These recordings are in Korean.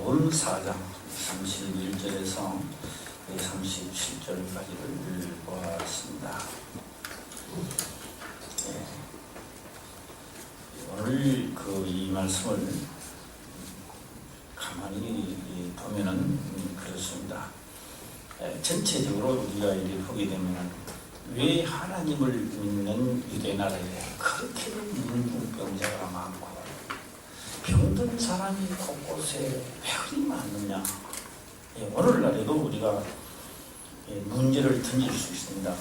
마태복음 4장 31절에서 37절까지를 보았습니다. 오늘 이 말씀을 가만히 보면은 그렇습니다. 전체적으로 우리가 이렇게 보게 되면 왜 하나님을 믿는 유대 나라에 그렇게 문둥병자가 많고 병든 사람이 곳곳에 왜 그리 많느냐. 오늘날에도 우리가 문제를 던질 수 있습니다.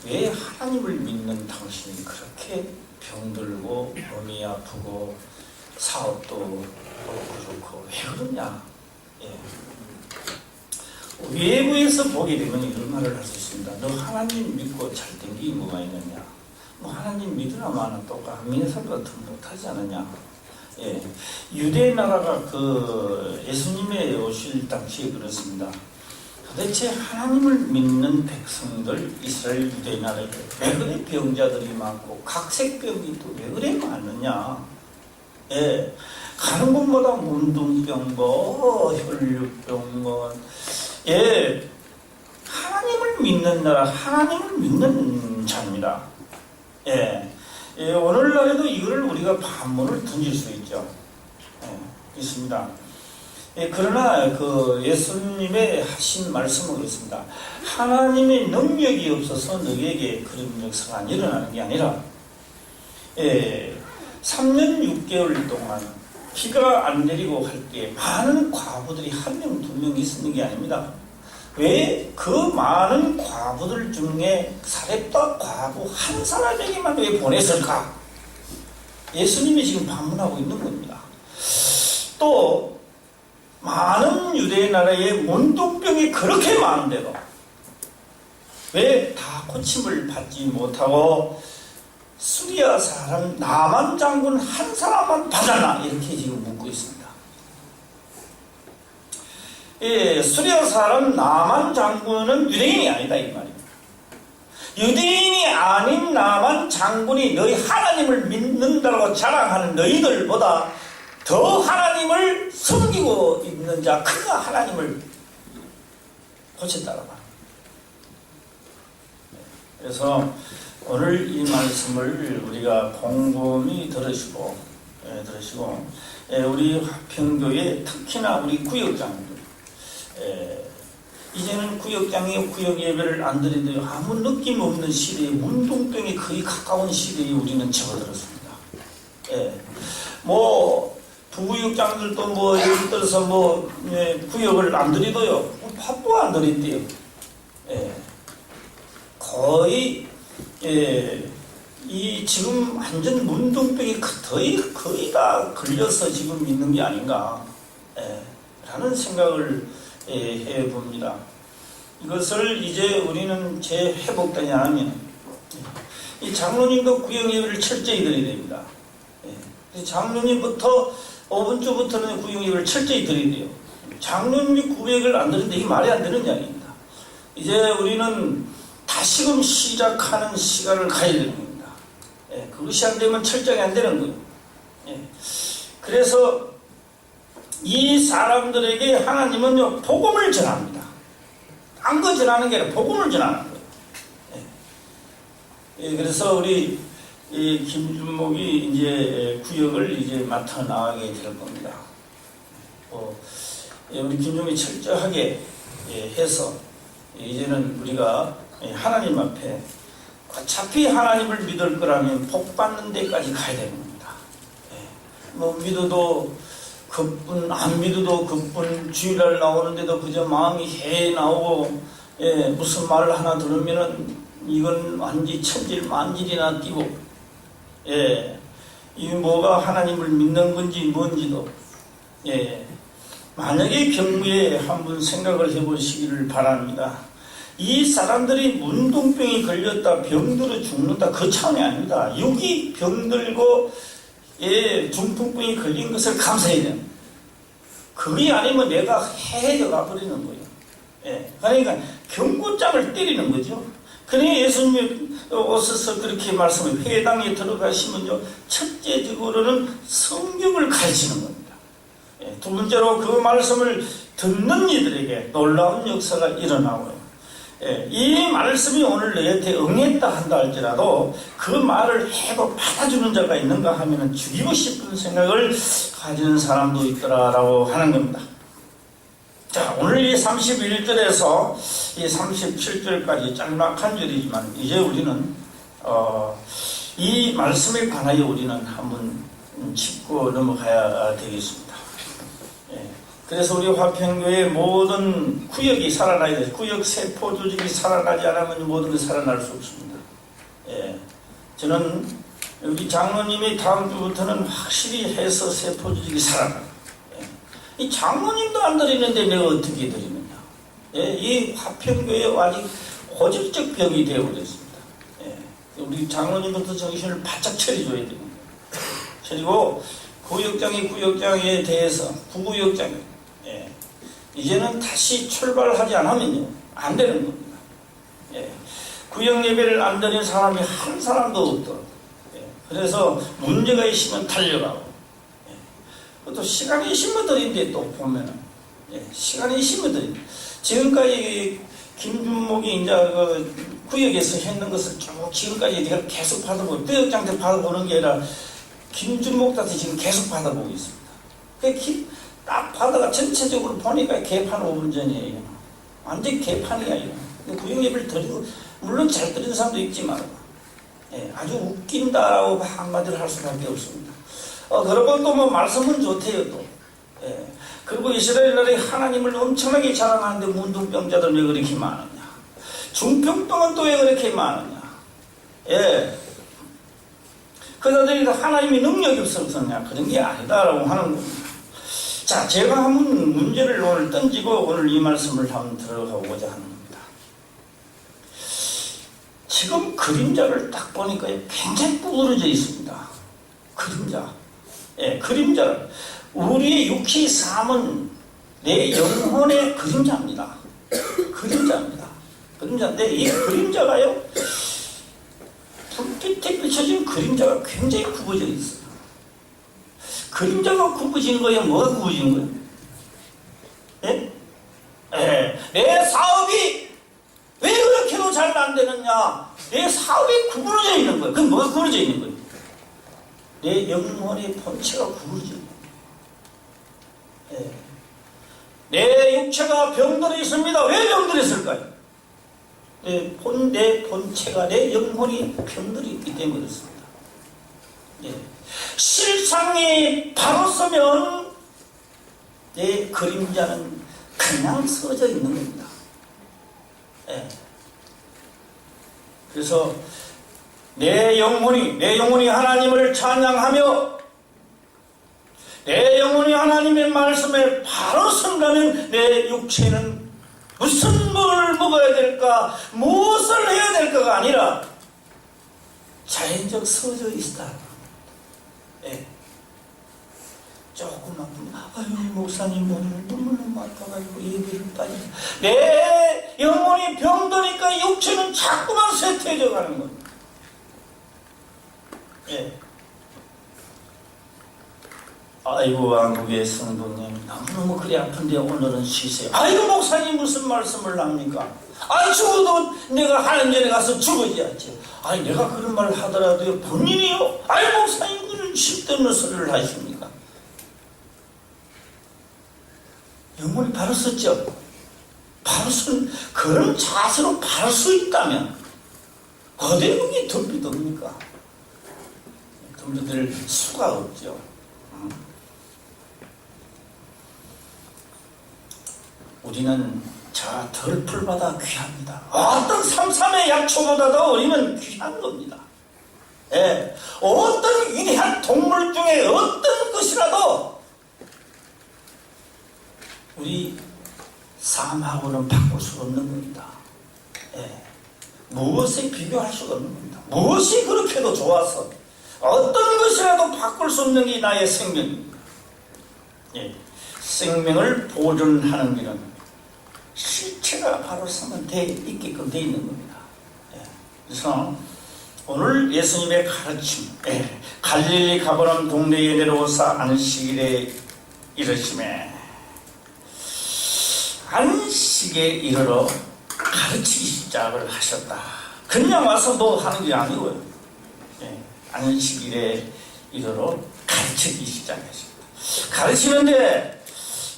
왜 하나님을 믿는 당신이 그렇게 병들고 몸이 아프고 사업도 그렇고 왜 그러냐. 외부에서 보게 되면 이런 말을 할 수 있습니다. 너 하나님 믿고 잘 된 게 뭐가 있느냐. 뭐 하나님 믿으나 마나 똑같아. 민사보다 더 못하지 않느냐. 유대 나라가 예수님의 오실 당시에 그렇습니다. 도대체 하나님을 믿는 백성들, 이스라엘 유대 나라에 왜 그래 병자들이 많고 각색병이 또 왜 그래 많느냐. 가는 곳마다 문둥병, 혈류병, 하나님을 믿는 나라, 하나님을 믿는 자입니다. 오늘날에도 이걸 우리가 반문을 던질 수 있죠. 있습니다. 그러나 예수님의 하신 말씀은 그렇습니다. 하나님의 능력이 없어서 너에게 그런 역사가 일어나는 게 아니라 3년 6개월 동안 비가 안 내리고 할 때 많은 과부들이 한 명, 두 명 있었는 게 아닙니다. 왜 그 많은 과부들 중에 사렙다 과부 한 사람에게만 왜 보냈을까? 예수님이 지금 반문하고 있는 겁니다. 또 많은 유대 나라의 문둥병이 그렇게 많은데도 왜 다 고침을 받지 못하고 수리아 사람 나만 장군 한 사람만 받았나? 이렇게 지금 묻고 있습니다. 수리아 사람 나만 장군은 유대인이 아니다 이 말입니다. 유대인이 아닌 나만 장군이 너희 하나님을 믿는다고 자랑하는 너희들보다 더 하나님을 섬기고 있는 자 그가 하나님을 고쳤다고 합니다. 그래서 오늘 이 말씀을 우리가 곰곰이 들으시고 우리 화평교회 특히나 우리 구역장들 이제는 구역장에 구역 예배를 안 드리는데 아무 느낌 없는 시대에 문둥병이 거의 가까운 시대에 우리는 접어들었습니다. 부구역장들도 예를 들어서 구역을 안 드리도요. 밥도 안 드린대요. 거의 이 지금 완전 문둥병이 거의 다 걸려서 지금 있는 게 아닌가 라는 생각을 해봅니다. 이것을 이제 우리는 재회복되지 않으면 이 장로님도 구역 예배를 철저히 드려야 됩니다. 장로님부터 5분 주부터는 구역 예배를 철저히 드려야 돼요. 장로님이 구역을 안 드리는데 이게 말이 안 되는 이야기입니다. 이제 우리는 다시금 시작하는 시간을 가야 되는 겁니다. 그것이 안 되면 철저히 안 되는 거예요. 그래서 이 사람들에게 하나님은 복음을 전합니다. 딴 거 전하는 게 아니라 복음을 전하는 거예요. 그래서 우리 김준목이 이제 구역을 이제 맡아 나가게 될 겁니다. 우리 김준목이 철저하게 해서 이제는 우리가 하나님 앞에 어차피 하나님을 믿을 거라면 복 받는 데까지 가야 되는 겁니다. 믿어도 그뿐 안 믿어도 그뿐 주일날 나오는데도 그저 마음이 해 나오고 무슨 말을 하나 들으면은 이건 완전히 천질만질이나 뛰고 이 뭐가 하나님을 믿는 건지 뭔지도 만약에 경무에 한번 생각을 해보시기를 바랍니다. 이 사람들이 문둥병이 걸렸다 병들어 죽는다 그 차원이 아닙니다. 여기 병들고 중풍병이 걸린 것을 감사해야 돼요. 그게 아니면 내가 해해져 가버리는 거예요. 그러니까 경고장을 때리는 거죠. 그러니 예수님이 오셔서 그렇게 말씀을 회당에 들어가시면요 첫째적으로는 성경을 가르치는 겁니다. 두 번째로 그 말씀을 듣는 이들에게 놀라운 역사가 일어나고요. 이 말씀이 오늘 너희한테 응했다 한다 할지라도 그 말을 해도 받아주는 자가 있는가 하면 죽이고 싶은 생각을 가지는 사람도 있더라라고 하는 겁니다. 자, 오늘 이 31절에서 이 37절까지 짤막한 절이지만 이제 우리는 이 말씀에 관하여 우리는 한번 짚고 넘어가야 되겠습니다. 그래서 우리 화평교회 모든 구역이 살아나야 돼요. 구역 세포 조직이 살아나지 않으면 모든 것이 살아날 수 없습니다. 저는 우리 장로님이 다음 주부터는 확실히 해서 세포 조직이 살아나요. 이 장로님도 안 드리는데 내가 어떻게 드리느냐. 이 화평교회 아직 고질적 병이 되어버렸습니다. 우리 장로님부터 정신을 바짝 차려줘야 됩니다. 그리고 구역장에 대해서 부구역장에 이제는 다시 출발하지 않으면요 안 되는 겁니다. 구역 예배를 안 드린 사람이 한 사람도 없더라고요. 그래서 문제가 있으면 달려가고 또 시간이 있으면 드린데 또 보면은 시간이 있으면 드린데 지금까지 김준목이 이제 그 구역에서 했는 것을 쭉 지금까지 내가 계속 받아보고 구역장 때 받아보는 게 아니라 김준목한테 지금 계속 받아보고 있습니다. 딱 받아가 전체적으로 보니까 개판 5분 전이에요. 완전 개판이야 이거. 구역 예배를 드리고 물론 잘 드리는 사람도 있지만 아주 웃긴다라고 한마디를 할 수밖에 없습니다. 그러고 또 뭐 말씀은 좋대요 또. 그리고 이스라엘 나라에 하나님을 엄청나게 자랑하는데 문둥병자들 왜 그렇게 많으냐. 중병병은 또 왜 그렇게 많으냐. 그자들이 하나님의 능력이 없어서냐 그런 게 아니다라고 하는 겁니다. 자, 제가 한번 문제를 오늘 던지고 오늘 이 말씀을 한번 들어가고자 하는 겁니다. 지금 그림자를 딱 보니까 굉장히 구부러져 있습니다. 그림자. 그림자를. 우리의 육체의 삶은 내 영혼의 그림자입니다. 그림자입니다. 그림자인데 이 그림자가요, 불빛에 비춰진 그림자가 굉장히 굽어져 있어요. 그림자가 굽어진 거예요? 뭐가 굽어진 거예요? 내 사업이 왜 그렇게도 잘 안 되느냐? 내 사업이 구부러져 있는 거예요. 그럼 뭐가 구부러져 있는 거예요? 내 영혼의 본체가 구부러져 있는 거예요. 내 육체가 병들어 있습니다. 왜 병들어 있을까요? 내 본체가, 내 영혼이 병들어 있기 때문에 그렇습니다. 실상이 바로 서면 내 그림자는 그냥 써져 있는 겁니다. 그래서 내 영혼이 하나님을 찬양하며 내 영혼이 하나님의 말씀에 바로 선다면 내 육체는 무슨 뭘 먹어야 될까, 무엇을 해야 될까가 아니라 자연적 서져 있다. 조금만 아유 목사님 오늘 너무너무 아파가지고 예배를 빠져. 내 영혼이 병드니까 육체는 자꾸만 쇠퇴해져 가는 겁니다. 아이고 왕국의 성도님 너무너무 그리 아픈데 오늘은 쉬세요. 아이고 목사님 무슨 말씀을 합니까? 아이 죽어도 내가 하나님전에 가서 죽어야지. 아니 내가 그런 말을 하더라도 본인이요? 아이 목사님 그런 쓸데없는 소리를 하십니까? 영혼이 바로 썼죠. 바로 쓴 그런 자세로 바로 수 있다면 거대국이 덤비듭니까? 덤비들 수가 없죠. 우리는 덜 풀보다 귀합니다. 어떤 삼삼의 약초보다도 우리는 귀한 겁니다. 어떤 위대한 동물 중에 어떤 것이라도 우리 삶하고는 바꿀 수 없는 겁니다. 무엇에 비교할 수가 없는 겁니다. 무엇이 그렇게도 좋아서 어떤 것이라도 바꿀 수 없는 게 나의 생명입니다. 생명을 보존하는 길은 실체가 바로 서면 있게끔 돼 있는 겁니다. 그래서 오늘 예수님의 가르침, 갈릴리 가버나움 동네에 내려오사 안식일에 이러시매 안식에 이르러 가르치기 시작을 하셨다. 그냥 와서 뭐 하는 게 아니고요. 예, 안식일에 이르러 가르치기 시작하셨다. 가르치는데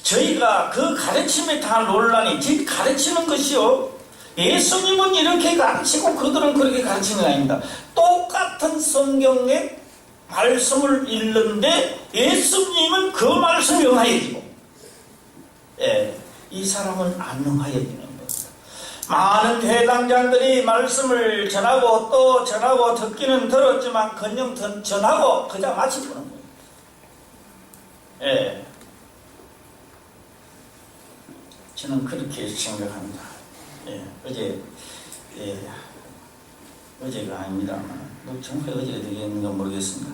저희가 그 가르침에 다 논란이, 즉 가르치는 것이요, 예수님은 이렇게 가르치고 그들은 그렇게 가르치는 게 아닙니다. 똑같은 성경의 말씀을 읽는데 예수님은 그 말씀이 응하여지고, 예, 이 사람은 안 응하여지는 겁니다. 많은 해당자들이 말씀을 전하고 또 전하고 듣기는 들었지만 그냥 전하고 그저 마치고는 거예요. 예, 저는 그렇게 생각합니다. 예, 어제가 아닙니다만, 뭐 정확하게 어제가 되겠는가 모르겠습니다.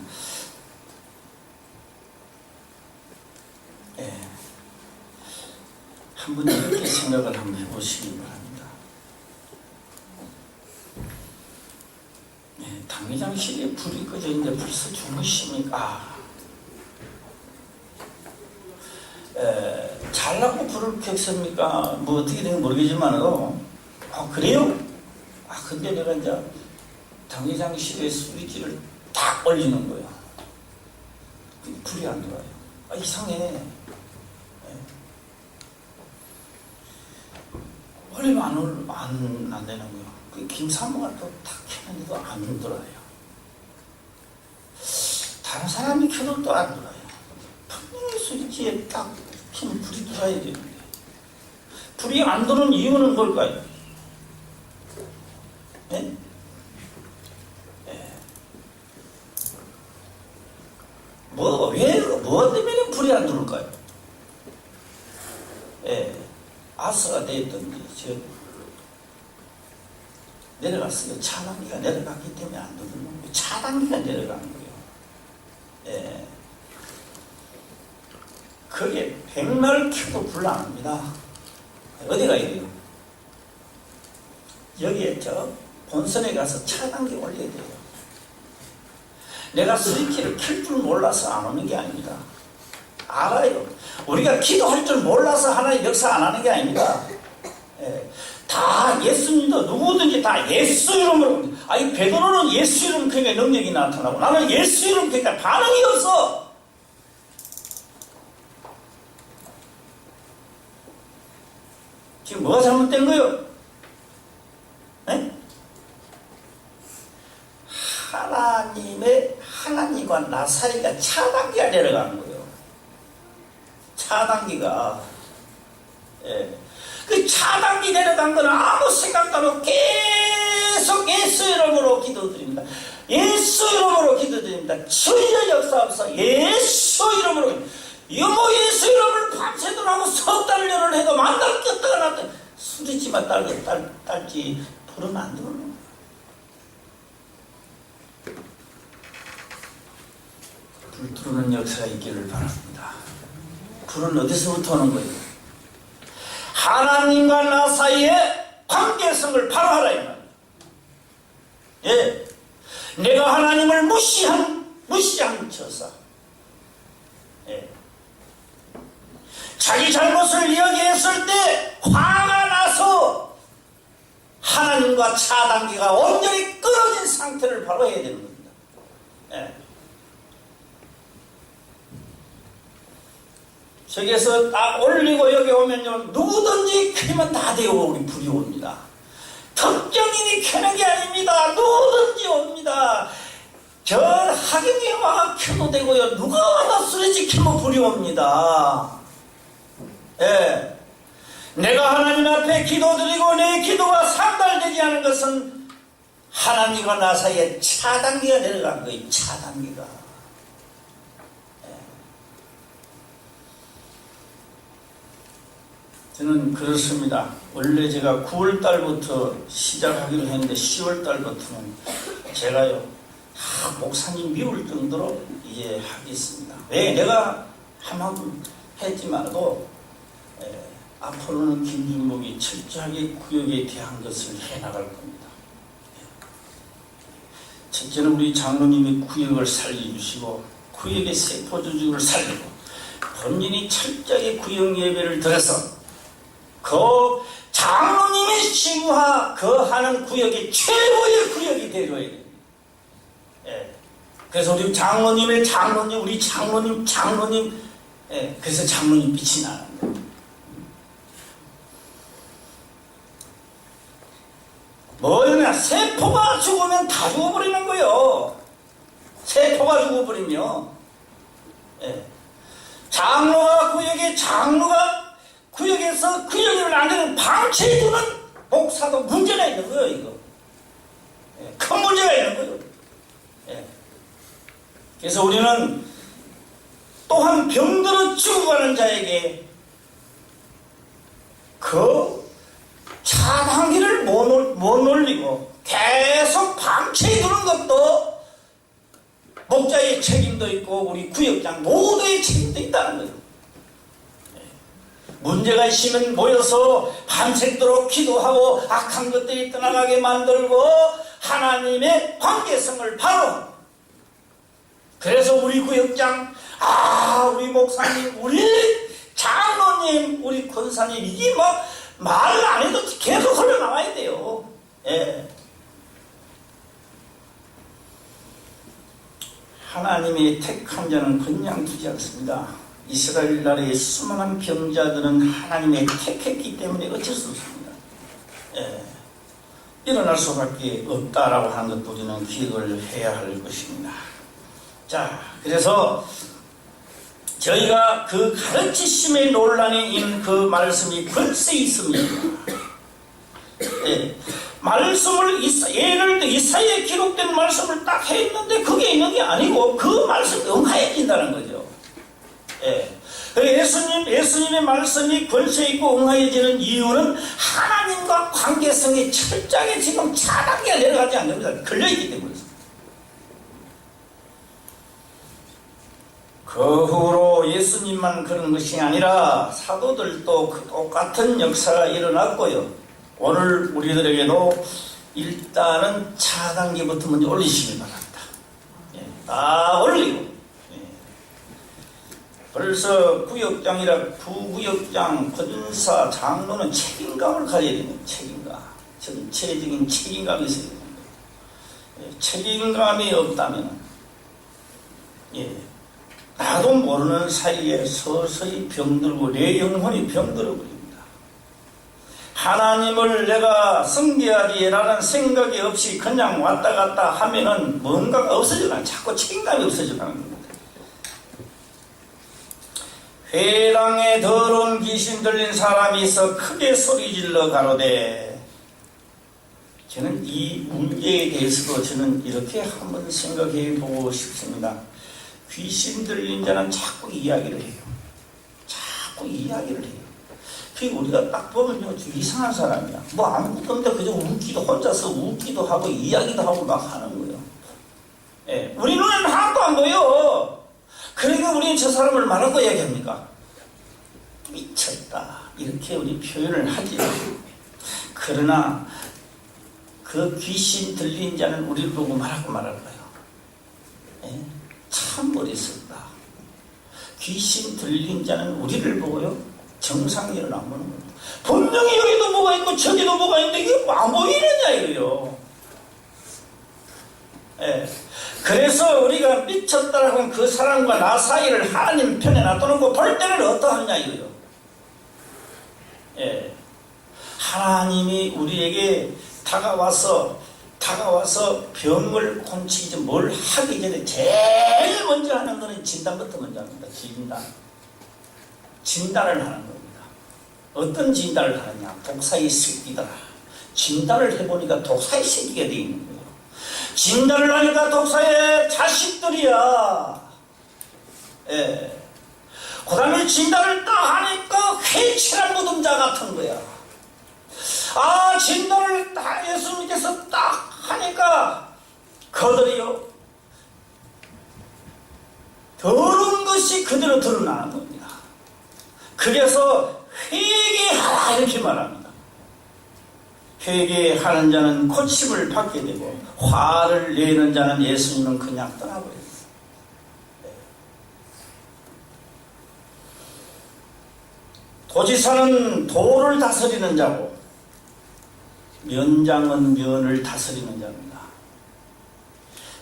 예, 한번 이렇게 생각을 한번 해보시기 바랍니다. 예, 당회장실에 불이 꺼져 있는데 벌써 주무십니까? 잘나고 불을 켰습니까? 뭐 어떻게 되는지 모르겠지만은, 그래요? 근데 내가 이제 당회장실에 스위치를 딱 올리는 거예요. 불이 안 들어와요. 이상해. 올리면 안 되는 거예요. 김사모가 또 탁 켰는데도 안 들어와요. 다른 사람이 켜도 또 안 들어와요. 분명히 스위치에 딱 켜면 불이 들어야 되는데, 불이 안 드는 이유는 뭘까요? 네? 네. 뭐 때문에 불이 안 들어올까요? 예. 아스가 되었던지, 내려갔어요. 차단기가 내려갔기 때문에 안 되는 거예요. 차단기가 내려간 거예요. 예. 그게 백날 켜도 불 안 옵니다. 어디 가야 돼요? 여기에 본선에 가서 차단기 올려야 돼요. 내가 스위치를 켤 줄 몰라서 안 오는 게 아닙니다. 알아요. 우리가 기도할 줄 몰라서 하나님 역사 안 하는 게 아닙니다. 예. 다 예수님도 누구든지 다 예수 이름으로, 이 베드로는 예수 이름 그러니까 능력이 나타나고, 나는 예수 이름 그러니까 반응이 없어. 지금 뭐가 잘못된 거예요? 네? 하나님과 나 사이가 차단기가 내려가는 거예요. 차단기가. 예. 그 차단기 내려간 거는 아무 생각도 안 하고 계속 예수 이름으로 기도드립니다. 예수 이름으로 기도드립니다. 주여 역사하소서. 예수 이름으로. 여모 예수 이름을 밤새도록 하고 석 달을 열을 해도 만날 꼈다가 났다. 수리치만 딸지 불은 안 들어오는 거예요. 불 들어오는 역사가 있기를 바랍니다. 불은 어디서부터 오는 거예요? 하나님과 나 사이의 관계성을 바로 하라 이 말이에요. 예, 내가 하나님을 무시한 처사. 예. 자기 잘못을 이야기했을 때 화가 나서 하나님과 차단기가 온전히 끊어진 상태를 바로 해야 되는 겁니다. 예. 저기에서 딱 올리고 여기 오면요, 누구든지 켜면 다 되어 우리 불이 옵니다. 특정인이 켜는 게 아닙니다. 누구든지 옵니다. 저 하경이 와가 켜도 되고요, 누가 와서 스위치 켜면 불이 옵니다. 예. 내가 하나님 앞에 기도드리고 내 기도가 상달되지 않은 것은 하나님과 나 사이에 차단기가 내려간 거예요. 차단기가. 저는 그렇습니다. 원래 제가 9월달부터 시작하기로 했는데 10월달부터는 제가요, 목사님 미울 정도로 이제 하겠습니다. 왜? 내가 한만큼 했지만도 앞으로는 김준목이 철저하게 구역에 대한 것을 해나갈 겁니다. 첫째는 우리 장로님이 구역을 살려주시고 구역의 세포조직을 살리고 본인이 철저하게 구역 예배를 드려서 그 장로님의 시구하 하는 구역이 최고의 구역이 되어야 됩니다. 예. 그래서 우리 장로님의 장로님, 우리 장로님, 예. 그래서 장로님 빛이 나는 거예요. 뭐냐, 세포가 죽으면 다 죽어버리는 거예요. 세포가 죽어버리면. 예. 장로가 구역에서 구역을 안 되는 방치해주는 목사도 문제가 있는 거예요, 이거. 예. 큰 문제가 있는 거예요. 예. 그래서 우리는 또한 병들어 죽어가는 자에게 그 차단기를 못 놀리고 계속 방치해두는 것도 목자의 책임도 있고 우리 구역장 모두의 책임도 있다는 거예요. 문제가 있으면 모여서 밤새도록 기도하고 악한 것들이 떠나가게 만들고 하나님의 관계성을 바로, 그래서 우리 구역장, 우리 목사님, 우리 장로님, 우리 권사님, 이게 말을 안 해도 계속 흘러나와야 돼요. 예. 하나님이 택한 자는 그냥 두지 않습니다. 이스라엘 나라의 수많은 병자들은 하나님의 택했기 때문에 어쩔 수 없습니다. 예. 일어날 수밖에 없다라고 하는 것도 우리는 기억을 해야 할 것입니다. 자, 그래서 저희가 그 가르치심의 논란에 있는 그 말씀이 벌써 있습니다. 예. 말씀을 예를 들어 이사야에 기록된 말씀을 딱 했는데 그게 있는 게 아니고 그 말씀이 응하여진다는 거죠. 예. 예수님의 말씀이 권세 있고 응하여지는 이유는 하나님과 관계성이 철저하게 지금 차단기가 내려가지 않는 겁니다. 걸려있기 때문에. 그 후로 예수님만 그런 것이 아니라 사도들도 그 똑같은 역사가 일어났고요. 오늘 우리들에게도 일단은 차단기부터 먼저 올리시기 바랍니다. 예, 다 올리고. 예. 벌써 구역장이라 부구역장, 권사, 장로는 책임감을 가져야 됩니다. 책임감. 전체적인 책임감이 있어야 됩니다. 예, 책임감이 없다면, 예, 나도 모르는 사이에 서서히 병들고 내 영혼이 병들어 버립니다. 하나님을 내가 섬겨야지라는 생각이 없이 그냥 왔다 갔다 하면은 뭔가가 없어져가는, 자꾸 책임감이 없어져가는 겁니다. 회당에 더러운 귀신 들린 사람이 있어 크게 소리질러 가로되, 저는 이 문제에 대해서도 저는 이렇게 한번 생각해 보고 싶습니다. 귀신 들린 자는 자꾸 이야기를 해요. 자꾸 이야기를 해요. 우리가 딱 보면요, 이상한 사람이야. 아무것도 없는데 그저 웃기도, 혼자서 웃기도 하고 이야기도 하고 막 하는 거예요. 예, 우리 눈에는 하나도 안 보여. 그러니까 우리는 저 사람을 뭐라고 이야기합니까? 미쳤다, 이렇게 우리 표현을 하죠. 그러나 그 귀신 들린 자는 우리를 보고 뭐라고 말할까요? 예? 참 어리석다. 귀신 들린 자는 우리를 보고요, 정상일은 안 보는 겁니다. 분명히 여기도 뭐가 있고 저기도 뭐가 있는데 이게 안 보이느냐 이거요. 예. 그래서 우리가 미쳤다라고 하면 그 사람과 나 사이를 하나님 편에 놔두는 거 볼 때는 어떠하냐 이거요. 예. 하나님이 우리에게 다가와서 병을 고치기 전, 뭘 하기 전에 제일 먼저 하는 거는 진단부터 먼저 합니다. 진단을 하는 겁니다. 어떤 진단을 하느냐? 독사의 새끼더라. 진단을 해보니까 독사의 새끼가 되어 있는 거예요. 진단을 하니까 독사의 자식들이야. 예. 그 다음에 진단을 딱 하니까 회칠한 무덤자 같은 거야. 진단을 다 예수님께서 딱 하니까 그들이요, 더러운 것이 그대로 드러나는 겁니다. 그래서 회개하라 이렇게 말합니다. 회개하는 자는 고침을 받게 되고 화를 내는 자는 예수님은 그냥 떠나버렸어요. 도지사는 도를 다스리는 자고 면장은 면을 다스리는 자입니다.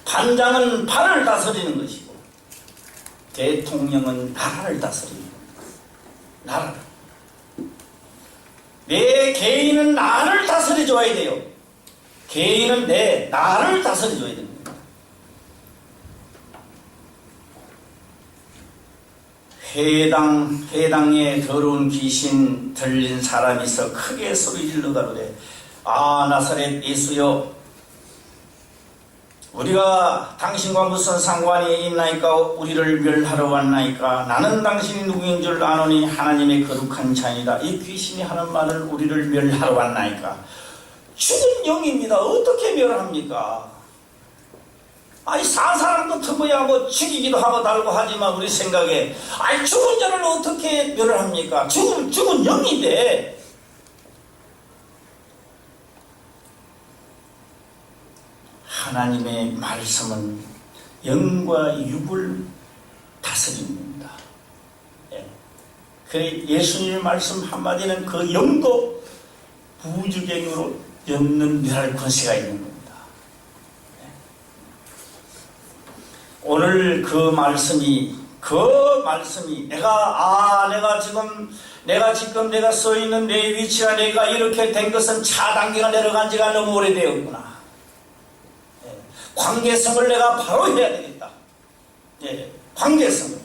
반장은 반을 다스리는 것이고 대통령은 나라를 다스리는 겁니다. 나라를. 내 개인은 나를 다스려줘야 돼요. 개인은 내 나를 다스려줘야 됩니다. 회당에 더러운 귀신 들린 사람이 있어 크게 소리 질러 가로되 아 나사렛 예수여 우리가 당신과 무슨 상관이 있나이까 우리를 멸하러 왔나이까 나는 당신이 누구인 줄 아노니 하나님의 거룩한 자이다. 이 귀신이 하는 말은 우리를 멸하러 왔나이까. 죽은 영입니다. 어떻게 멸합니까? 아니 산 사람부터 뭐 죽이기도 하고 달고 하지만 우리 생각에 아니 죽은 자를 어떻게 멸을 합니까? 죽은 영인데 하나님의 말씀은 영과 육을 다스립니다. 예. 그래 예수님의 말씀 한마디는 그 영도 부주경으로 엮는 멸할 권세가 있는 겁니다. 예. 오늘 그 말씀이 내가 지금 써 있는 내 위치가 내가 이렇게 된 것은 차단기가 내려간 지가 너무 오래되었구나. 관계성을 내가 바로 해야 되겠다. 예, 관계성을.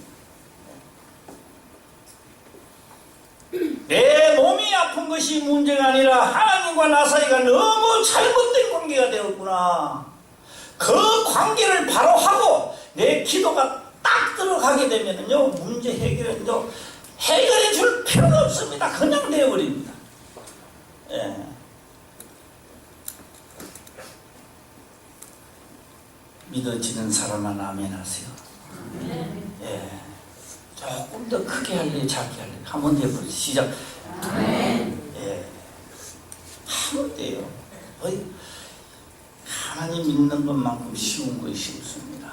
내 몸이 아픈 것이 문제가 아니라 하나님과 나 사이가 너무 잘못된 관계가 되었구나. 그 관계를 바로 하고 내 기도가 딱 들어가게 되면요 문제 해결해 줄 필요가 없습니다. 그냥 되어버립니다. 예. 믿어지는 사람은 아멘 하세요. 예. 조금 더 크게 할래, 작게 할래. 한 번 더 해보세요. 시작. 예. 하면 돼요. 하나님 믿는 것만큼 쉬운 것이 없습니다.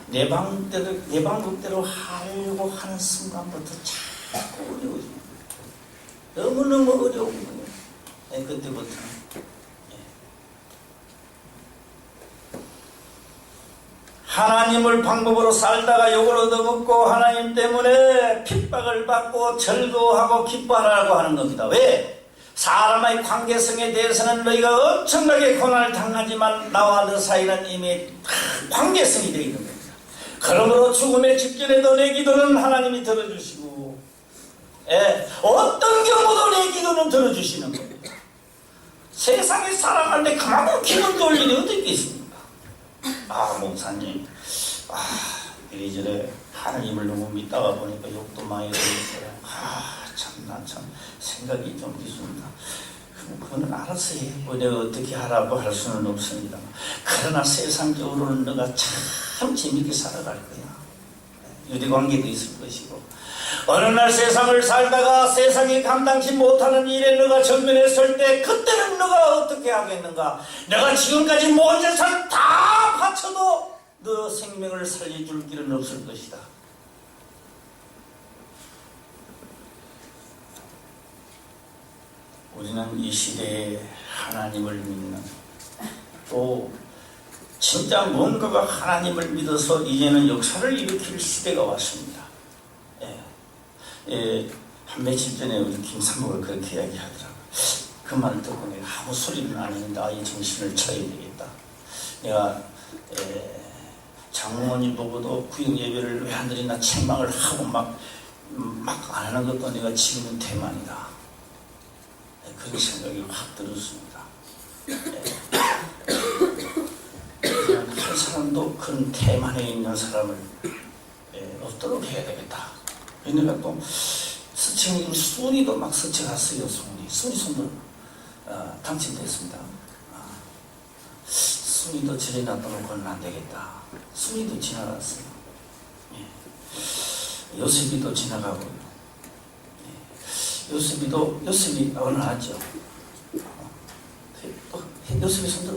내 방법대로 하려고 하는 순간부터 자꾸 어려워집니다. 너무너무 어려운 거예요. 예, 그때부터는. 하나님을 방법으로 살다가 욕을 얻어먹고 하나님 때문에 핍박을 받고 즐거워하고 기뻐하라고 하는 겁니다. 왜? 사람의 관계성에 대해서는 너희가 엄청나게 고난을 당하지만 나와 너 사이는 이미 관계성이 되어 있는 겁니다. 그러므로 죽음의 직전에도 내 기도는 하나님이 들어주시고 어떤 경우도 내 기도는 들어주시는 겁니다. 세상에 살아갈 때 그만큼 기분 좋을 일이 어디 있습니까? 아 목사님 이래저래 하나님을 너무 믿다가 보니까 욕도 많이 들었어요. 난 참 생각이 좀 있습니다. 그거는 알아서 해. 내가 어떻게 하라고 할 수는 없습니다. 그러나 세상적으로는 너가 참 재밌게 살아갈 거야. 유대관계도 있을 것이고 어느 날 세상을 살다가 세상이 감당치 못하는 일에 너가 전면했을 때 그때는 너가 어떻게 하겠는가? 내가 지금까지 모은 재산 다 바쳐도 너 생명을 살려줄 길은 없을 것이다. 우리는 이 시대에 하나님을 믿는 또 진짜 뭔가가 하나님을 믿어서 이제는 역사를 일으킬 시대가 왔습니다. 한 며칠 전에 우리 김사모가 그렇게 이야기하더라고요. 그 말을 듣고 내가 아무 소리는 안 했는데 이 정신을 차려야 되겠다. 내가 장모님 보고도 구역 예배를 왜 안 드리나 책망을 하고 막 안 하는 것도 내가 지금은 태만이다. 그런 생각이 확 들었습니다. 한 사람도 그런 태만에 있는 사람을 없도록 해야 되겠다. 내가 또 스승님 순위도 막 스쳐갔어요. 순위 손도 당첨됐습니다. 순위도 저리 놔둬놓고는 안 되겠다. 순위도 지나갔어요. 요셉이도 지나가고요. 요셉이 어느 하죠. 요셉이 손들어.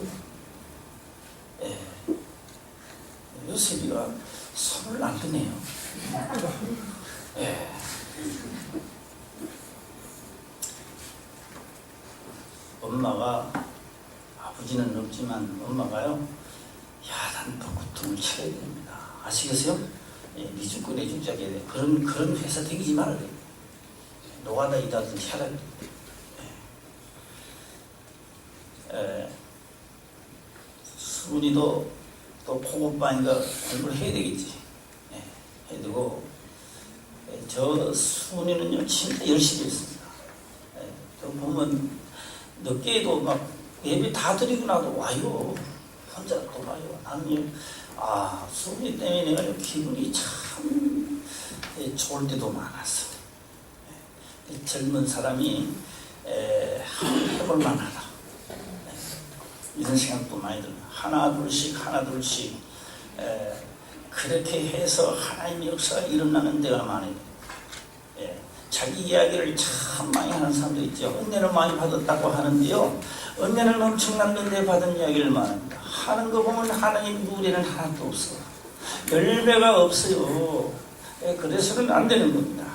요셉이가 손을 안 드네요. 엄마가, 아버지는 없지만 엄마가요, 야단 벚구통을 쳐야 됩니다. 아시겠어요? 예, 니 죽고 내 죽자게 그런 회사 다니지 말아야 돼요. 노가다 일하든지 하라. 수은이도 또 고급반이가 공부를 해야 되겠지. 예, 해야 되고, 저 수은이는요, 진짜 열심히 했습니다. 예, 저 보면, 늦게도 막 예배 다 드리고 나도 와요. 혼자 또 와요. 나는요, 수은이 때문에 내가 기분이 참 좋을 때도 많았어. 젊은 사람이 해볼 만하다. 이런 생각도 많이 들어요. 하나 둘씩 그렇게 해서 하나님의 역사가 일어나는 데가 많아요. 자기 이야기를 참 많이 하는 사람도 있죠. 은혜를 많이 받았다고 하는데요, 은혜는 엄청난 은혜 받은 이야기를 말합니다. 하는 거 보면 하나님 누리는 하나도 없어. 열매가 없어요. 그래서는 안 되는 겁니다.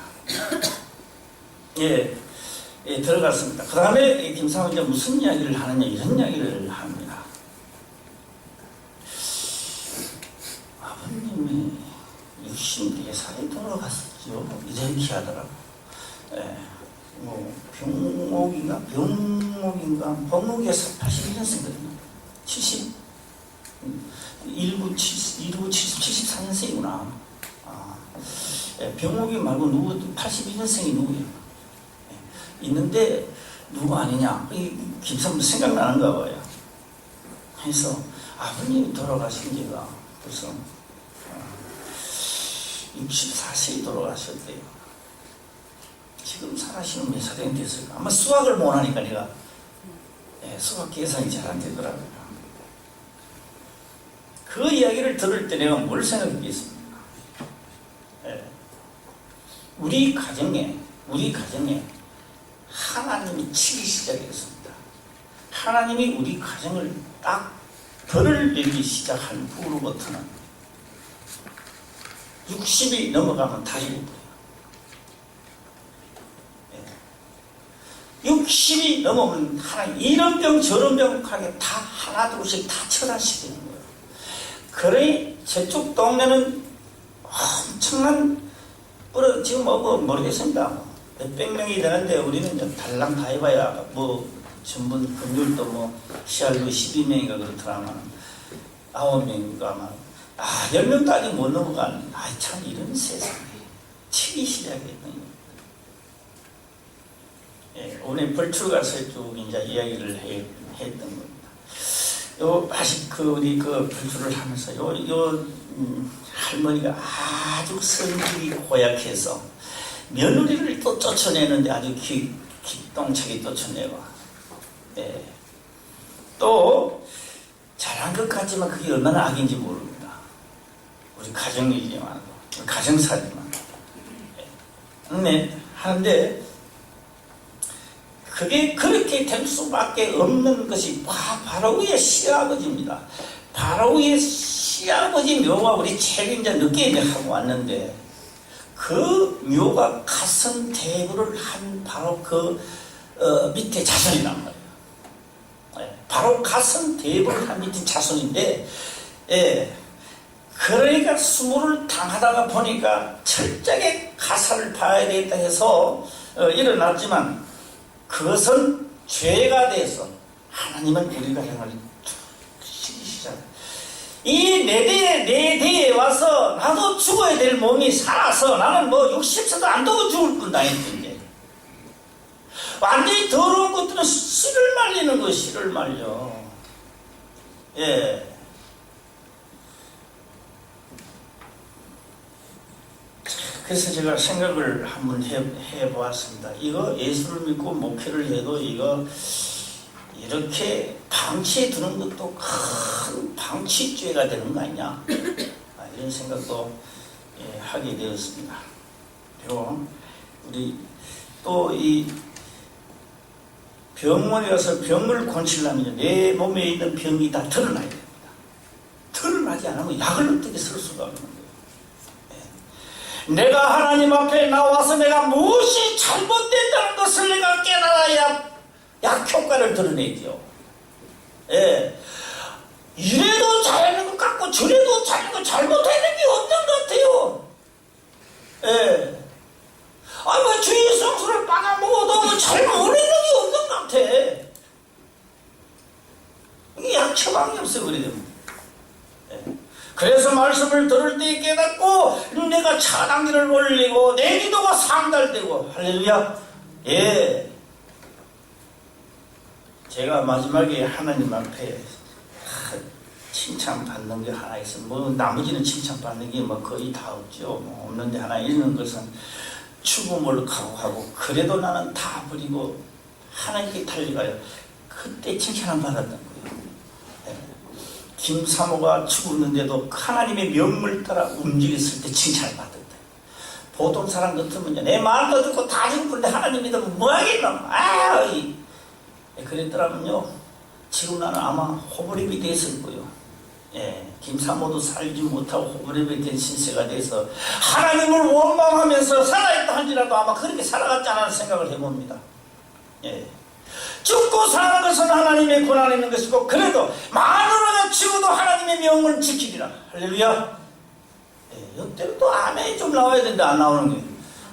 들어갔습니다. 그 다음에 김상훈 이제 무슨 이야기를 하느냐, 이런 이야기를 합니다. 아버님이 64살에 돌아갔었죠. 이렇게 하더라고. 병목인가? 병목에서 81년생이거든요. 74년생이구나. 병목이 말고 누구, 82년생이 누구예요? 있는데, 누구 아니냐? 김상무 생각나는가 봐요. 그래서 아버님이 돌아가신 지가 벌써 64세에 돌아가셨대요. 지금 살아시는 몇 살이 됐을까? 아마 수학을 못하니까 내가 수학 계산이 잘 안 되더라고요. 그 이야기를 들을 때 내가 뭘 생각했겠습니까? 우리 가정에 하나님이 치기 시작했습니다. 하나님이 우리 가정을 딱 벌을 내리기 시작한 후로부터는 60이 넘어가면 다 잃어버려요. 60이 넘으면 하나님 이런 병 저런 병하게 다 하나 둘씩 다 처단시키는 거예요. 그래 저쪽 동네는 엄청난 지금 모르겠습니다. 몇백 명이 되는데 우리는 달랑 다 해봐야 전부 금요일도 시알로 12명인가 그렇더라만 9명인가 10명도 아직 못 넘어가는 참 이런 세상에 치기 시작했던 오늘 벌출 가서 쭉 이제 이야기를 했던 겁니다. 아직 우리 벌출을 하면서 할머니가 아주 성질이 고약해서 며느리를 또 쫓아내는데 아주 기똥차게 쫓아내고, 또 잘한 것 같지만 그게 얼마나 악인지 모릅니다. 우리 가정이지만, 가정사지만. 하는데 그게 그렇게 될 수밖에 없는 것이 바로의 시아버지입니다. 바로의 시아버지 묘가 우리 책임자 늦게 이제 하고 왔는데, 그 묘가 가선 대부를 한 바로 밑에 자손이란 말이에요. 바로 가선 대부를 한 밑에 자손인데, 그러니까 수모를 당하다가 보니까 철저하게 가사를 봐야 되겠다 해서 일어났지만, 그것은 죄가 돼서 하나님은 우리 가정을 치기 시작해요. 이 내 대에 와서 나도 죽어야 될 몸이 살아서 나는 60세도 안 되고 죽을 뿐다 했는데, 완전히 더러운 것들은 씨를 말리는 거, 씨를 말려. 그래서 제가 생각을 한번 해보았습니다. 이거 예수를 믿고 목회를 해도 이거 이렇게 방치해 두는 것도 큰 방치죄가 되는 거 아니냐, 이런 생각도 하게 되었습니다. 그리고 우리 또 이 병원에 가서 병을 고치려면 내 몸에 있는 병이 다 드러나야 됩니다. 드러나지 않으면 약을 어떻게 쓸 수가 없는 거예요. 내가 하나님 앞에 나와서 내가 무엇이 잘못됐다는 것을 내가 깨달아야 약효과를 드러내죠. 예. 이래도 잘하는 것 같고 저래도 잘하는 거 잘못하는 게 없는 것 같아요. 예. 아니 뭐 주의 성수를 빨아먹어도 잘못하는 게 없는 것 같아. 이게 약처방이 없어 그래요. 예. 그래서 말씀을 들을 때 깨닫고 내가 차단기를 올리고 내 기도가 상달되고 할렐루야. 예. 제가 마지막에 하나님 앞에 칭찬받는 게 하나 있어. 뭐 나머지는 칭찬받는 게 뭐 거의 다 없죠. 뭐 없는데 하나 있는 것은 죽음을 각오하고 그래도 나는 다 버리고 하나님께 달려가요. 그때 칭찬을 받았던 거예요. 네. 김사모가 죽었는데도 하나님의 명을 따라 움직였을 때 칭찬을 받았다. 보통 사람 같으면 내 말도 듣고 다 죽었는데 하나님 믿으면 뭐하겠노? 그랬더라면요 지금 나는 아마 호버립이 됐을 거예요. 예, 김사모도 살지 못하고 호버립이 된 신세가 돼서 하나님을 원망하면서 살아있다 한지라도 아마 그렇게 살아갔지 않나 생각을 해봅니다. 예. 죽고 사는 것은 하나님의 권한에 있는 것이고 그래도 만으로는 죽어도 하나님의 명을 지키리라. 할렐루야. 예, 이때는 또 아멘이 좀 나와야 되는데 안 나오는 거예요.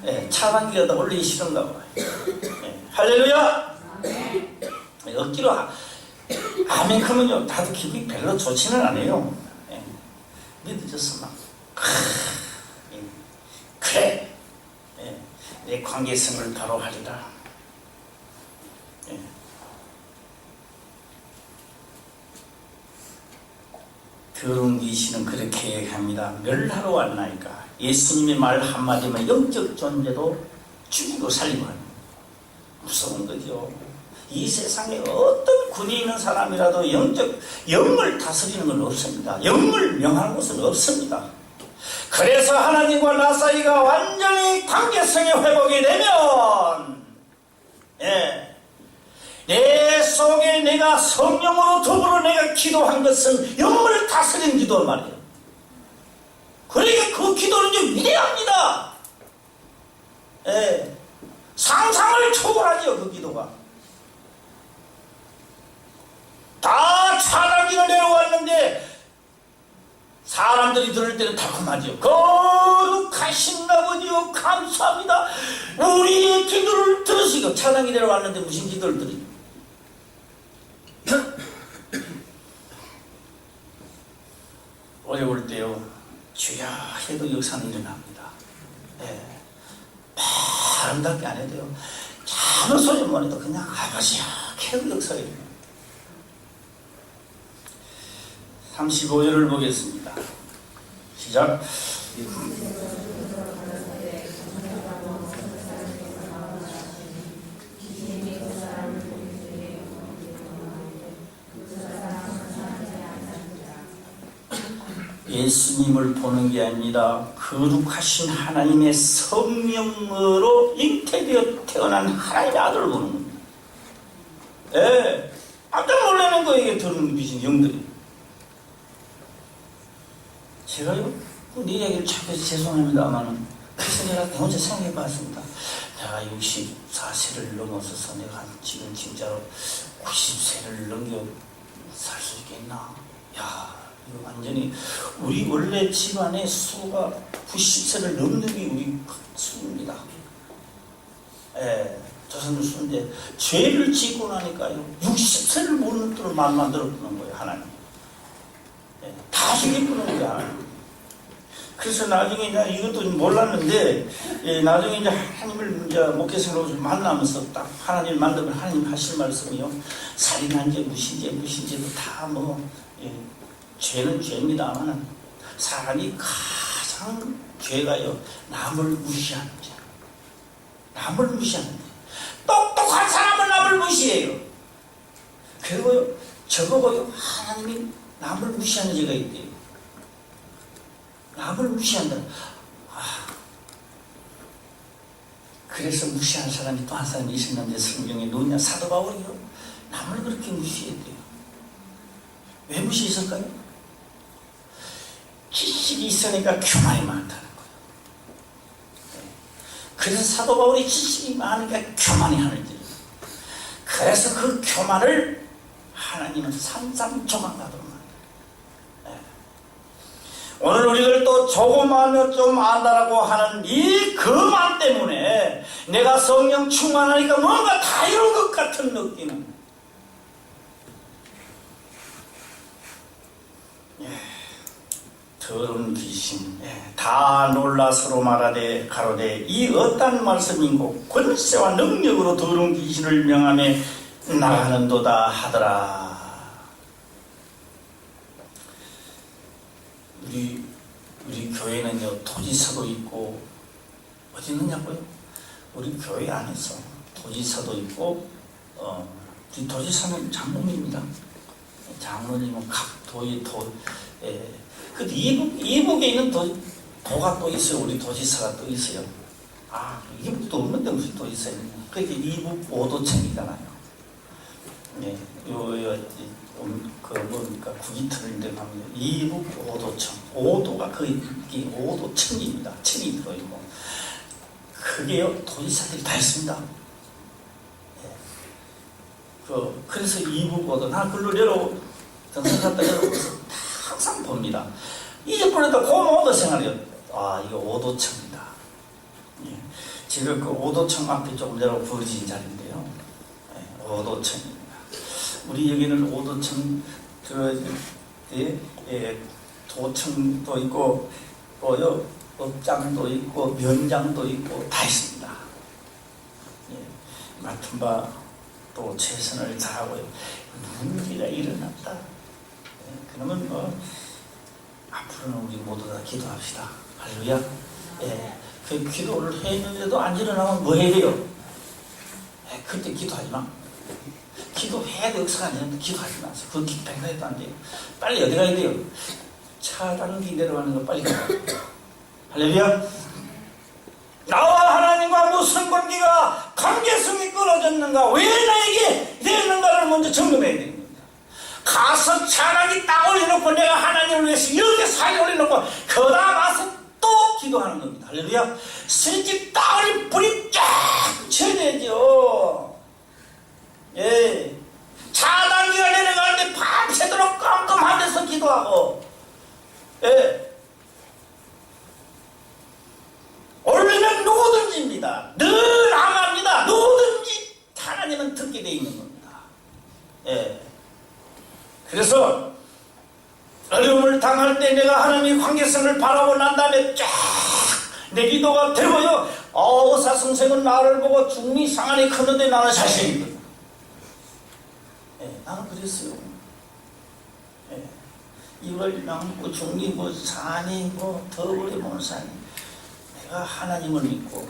예, 차단기가 더 올리기 싫은가 봐요. 예, 할렐루야. 억지로 아멘 그러면요 다들 기분이 별로 좋지는 않아요. 예. 믿어졌어 막 그래 예. 내 관계성을 바로 하리라. 예. 더러운 귀신은 그렇게 얘기합니다. 멸하러 왔나이까. 예수님의 말 한마디면 영적 존재도 죽이고 살리고 하는 무서운 거죠. 이 세상에 어떤 군이 있는 사람이라도 영을 다스리는 건 없습니다. 영을 명하는 것은 없습니다. 그래서 하나님과 나 사이가 완전히 관계성이 회복이 되면 예, 내 속에 내가 성령으로 더불어 내가 기도한 것은 영을 다스리는 기도란 말이에요. 그러니까 그 기도는 좀 위대합니다. 예, 상상을 초월하죠 그 기도가. 다 차단기를 내려왔는데 사람들이 들을 때는 달콤하죠. 거룩하신 아버지요 감사합니다. 우리의 기도를 들으시고 차단기 내려왔는데 무슨 기도를 드리죠? 어려울 때요 주야 해도 역사는 일어납니다. 네. 아름답게 안 해도요 작은 소리만 해도 그냥 아버지야 해도 역사가 일어납니다. 35절을 보겠습니다. 시작. 예수님을 보는 게 아니라 거룩하신 하나님의 성령으로 잉태되어 태어난 하나님의 아들을 보는 겁니다. 예, 깜짝 놀라는 거예요. 이게 들은 귀신 영들이. 제가요, 네 이야기를 자꾸 해서 죄송합니다만은, 그래서 내가 혼자 생각해 봤습니다. 내가 64세를 넘어서서 내가 지금 진짜로 90세를 넘겨 살 수 있겠나? 야, 이거 완전히, 우리 원래 집안의 수가 90세를 넘는 게 우리 수입니다. 예, 조선의 수인데, 죄를 짓고 나니까요, 60세를 못 넘도록 만들어주는 거예요, 하나님. 다 죽이꾸는 거야. 그래서 나중에 이제 이것도 몰랐는데, 나중에 이제 하나님을 이제 목회생으로 만나면서 딱 하나님을 만나면 하나님 하실 말씀이요. 살인한 죄, 무신죄도 다 죄는 죄입니다만, 사람이 가장 죄가요, 남을 무시하는 죄. 남을 무시하는 죄. 똑똑한 사람은 남을 무시해요. 그리고요, 저거고요, 하나님이 남을 무시하는 죄가 있대요. 남을 무시한다. 그래서 무시하는 사람이 또 한 사람이 있었는데 성경에 누구냐? 사도 바울이요. 남을 그렇게 무시했대요. 왜 무시했을까요? 지식이 있으니까 교만이 많다는 거예요. 그래서 사도 바울이 지식이 많으니까 교만이 하는 거예요. 그래서 그 교만을 하나님은 산산조각나도록 만들어요. 오늘 우리들 또 조금하면 좀 안다라고 하는 이 교만 때문에 내가 성령 충만하니까 뭔가 다 이룬 것 같은 느낌은, 더러운 귀신, 다 놀라 서로 말하되 가로되 이 어떤 말씀인고 권세와 능력으로 더러운 귀신을 명하며 나가는도다 하더라. 우리 교회는요, 도지사도 있고, 어디 있느냐고요? 우리 교회 안에서 도지사도 있고, 우리 도지사는 장로님입니다. 장로님은 각 도의 근데 이북에 있는 도가 또 있어요. 우리 도지사가 또 있어요. 이북도 없는데 무슨 도지사 있느냐. 그게 이북 5도청이잖아요. 뭡니까, 구기틀인데 가면 이북 5도청. 5도가 거의 5도청입니다. 청이 들어있고. 그게요, 도지사들이 다 있습니다. 그래서 이북 5도, 나 글로 내려오, 전선갔다 내려오면서 항상 봅니다. 이제 보니까 고모도 생활이요. 이거 5도청이다. 지금 그 5도청 앞에 조금 내려오 부러진 자리인데요. 5도청입니다. 우리 여기는 5도청, 도청도 있고, 업장도 있고, 면장도 있고, 다 있습니다. 맡은 바 또 최선을 다하고요. 문제가 일어났다. 그러면 앞으로는 우리 모두 다 기도합시다. 할렐루야. 그 기도를 했는데도 안 일어나면 뭐 해야 돼요? 그때 기도하지 마. 기도해야 될 역사가 아니는데 기도하지 마세요. 그건 백날해도 안 돼요. 빨리 어디 가야 돼요? 차단기 내려가는 거 빨리 가야 돼요. 할렐루야. 나와 하나님과 무슨 관계성이 끊어졌는가? 왜 나에게 이랬는가를 먼저 점검해야 되는 겁니다. 가서 차라리 딱 올려놓고 내가 하나님을 위해서 이렇게 살게 올려놓고 그 다음 와서 또 기도하는 겁니다. 할렐루야. 새집 딱 올린 불이 쫙 쳐야 되죠. 차단기가 내려갈 때 밤새도록 깜깜한 데서 기도하고, 올리면 누구든지입니다. 늘 암합니다. 누구든지 하나님은 듣게 돼 있는 겁니다. 그래서 어려움을 당할 때 내가 하나님의 관계성을 바라보고 난 다음에 쫙 내 기도가 되고요. 의사선생은 나를 보고 중리 상한이 컸는데 나는 자신있거든. 나는 그랬어요. 이걸 남고 중리 산이 더블이 산이, 내가 하나님을 믿고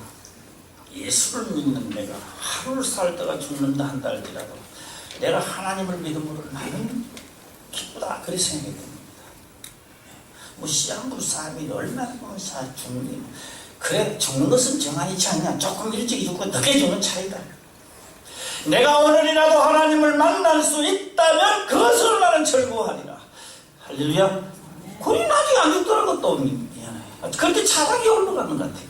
예수를 믿는 내가 하루를 살다가 죽는다 한다 할지라도 내가 하나님을 믿음으로 나는 기쁘다, 그렇게 생각이 됩니다. 시한부사함이 얼마나 죽니, 그래 죽는 것은 정한이치 않냐. 조금 일찍 죽고 늦게 죽는 차이다. 내가 오늘이라도 하나님을 만날 수 있다면 그것을 나는 즐거워하리라. 할렐루야. 그건 아직 안 죽더라고. 또 미안해. 그렇게 차락이 올라가는 것 같아요.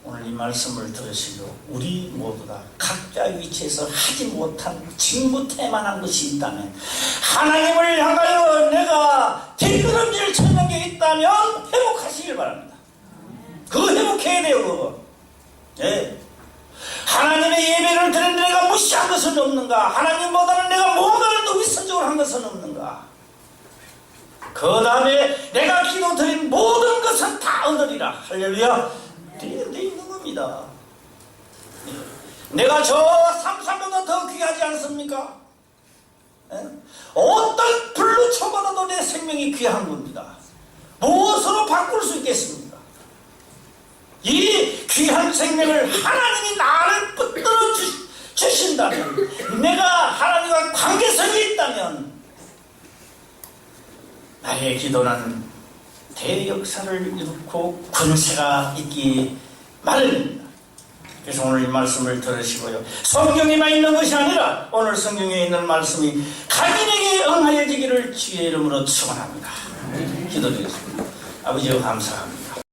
오늘 이 말씀을 들으시고 우리 모두 다 각자 위치에서 하지 못한 직무태만한 것이 있다면, 하나님을 향하여 내가 뒷걸음질 찾는 게 있다면 회복하시길 바랍니다. 그거 회복해야 돼요. 그거. 하나님의 예배를 드리는데 내가 무시한 것은 없는가? 하나님보다는 내가 뭔가를 더 위선적으로 한 것은 없는가? 그 다음에 내가 기도 드린 모든 것은 다 얻으리라. 할렐루야. 돼 있는 겁니다. 내가 저 삼삼보다 더 귀하지 않습니까? 어떤 블루초보다도 내 생명이 귀한 겁니다. 무엇으로 바꿀 수 있겠습니까? 이 귀한 생명을 하나님이 나를 붙들어 주신다면, 내가 하나님과 관계성이 있다면 나의 기도는 대역사를 이루고 권세가 있기 마련입니다. 그래서 오늘 이 말씀을 들으시고요, 성경에만 있는 것이 아니라 오늘 성경에 있는 말씀이 각인에게 응하여지기를 주의 이름으로 축원합니다. 기도드리겠습니다. 아버지여 감사합니다.